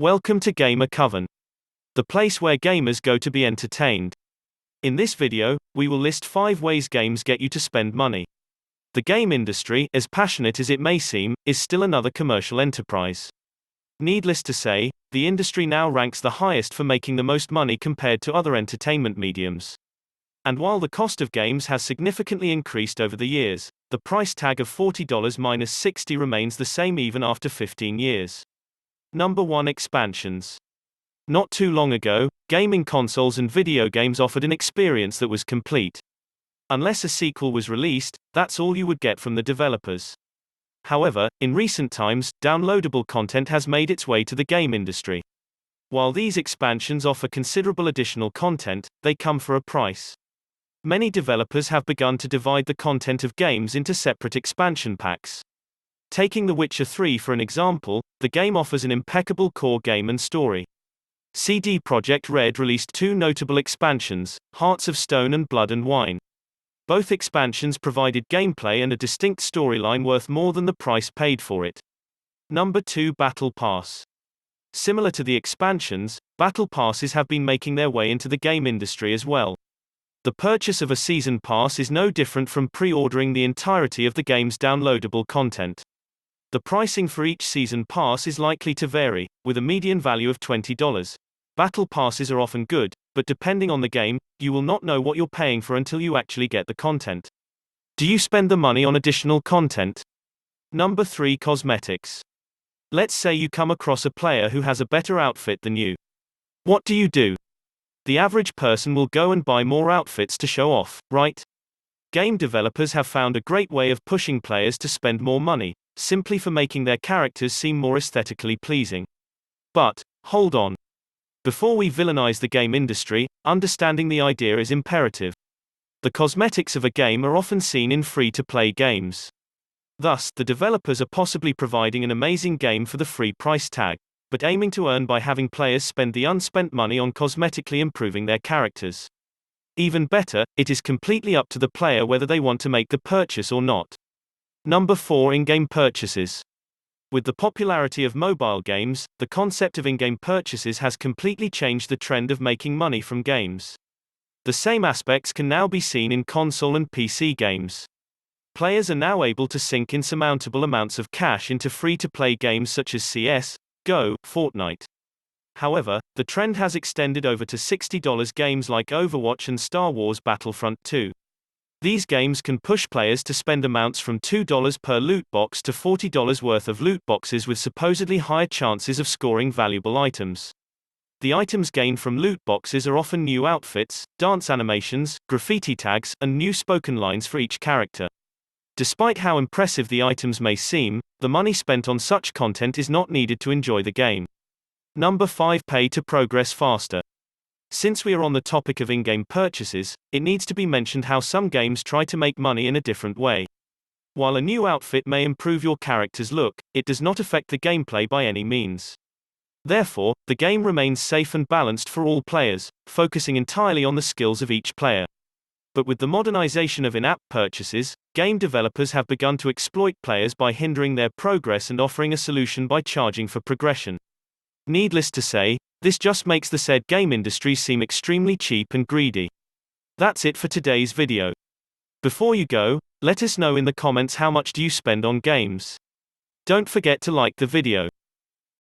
Welcome to Coven, the place where gamers go to be entertained. In this video, we will list 5 ways games get you to spend money. The game industry, as passionate as it may seem, is still another commercial enterprise. Needless to say, the industry now ranks the highest for making the most money compared to other entertainment mediums. And while the cost of games has significantly increased over the years, the price tag of $40-60 remains the same even after 15 years. Number 1. Expansions. Not too long ago, gaming consoles and video games offered an experience that was complete. Unless a sequel was released, that's all you would get from the developers. However, in recent times, downloadable content has made its way to the game industry. While these expansions offer considerable additional content, they come for a price. Many developers have begun to divide the content of games into separate expansion packs. Taking The Witcher 3 for an example, the game offers an impeccable core game and story. CD Projekt Red released 2 notable expansions, Hearts of Stone and Blood and Wine. Both expansions provided gameplay and a distinct storyline worth more than the price paid for it. Number 2. Battle Pass. Similar to the expansions, Battle Passes have been making their way into the game industry as well. The purchase of a season pass is no different from pre-ordering the entirety of the game's downloadable content. The pricing for each season pass is likely to vary, with a median value of $20. Battle passes are often good, but depending on the game, you will not know what you're paying for until you actually get the content. Do you spend the money on additional content? Number 3. Cosmetics. Let's say you come across a player who has a better outfit than you. What do? The average person will go and buy more outfits to show off, right? Game developers have found a great way of pushing players to spend more money, simply for making their characters seem more aesthetically pleasing. But, hold on. Before we villainize the game industry, understanding the idea is imperative. The cosmetics of a game are often seen in free-to-play games. Thus, the developers are possibly providing an amazing game for the free price tag, but aiming to earn by having players spend the unspent money on cosmetically improving their characters. Even better, it is completely up to the player whether they want to make the purchase or not. Number 4. In-game purchases. With the popularity of mobile games, the concept of in-game purchases has completely changed the trend of making money from games. The same aspects can now be seen in console and PC games. Players are now able to sink insurmountable amounts of cash into free-to-play games such as CS, Go, Fortnite. However, the trend has extended over to $60 games like Overwatch and Star Wars Battlefront 2. These games can push players to spend amounts from $2 per loot box to $40 worth of loot boxes with supposedly higher chances of scoring valuable items. The items gained from loot boxes are often new outfits, dance animations, graffiti tags, and new spoken lines for each character. Despite how impressive the items may seem, the money spent on such content is not needed to enjoy the game. Number 5. Pay to progress faster. Since we are on the topic of in-game purchases, it needs to be mentioned how some games try to make money in a different way. While a new outfit may improve your character's look, it does not affect the gameplay by any means. Therefore, the game remains safe and balanced for all players, focusing entirely on the skills of each player. But with the modernization of in-app purchases, game developers have begun to exploit players by hindering their progress and offering a solution by charging for progression. Needless to say, this just makes the said game industry seem extremely cheap and greedy. That's it for today's video. Before you go, let us know in the comments how much do you spend on games. Don't forget to like the video.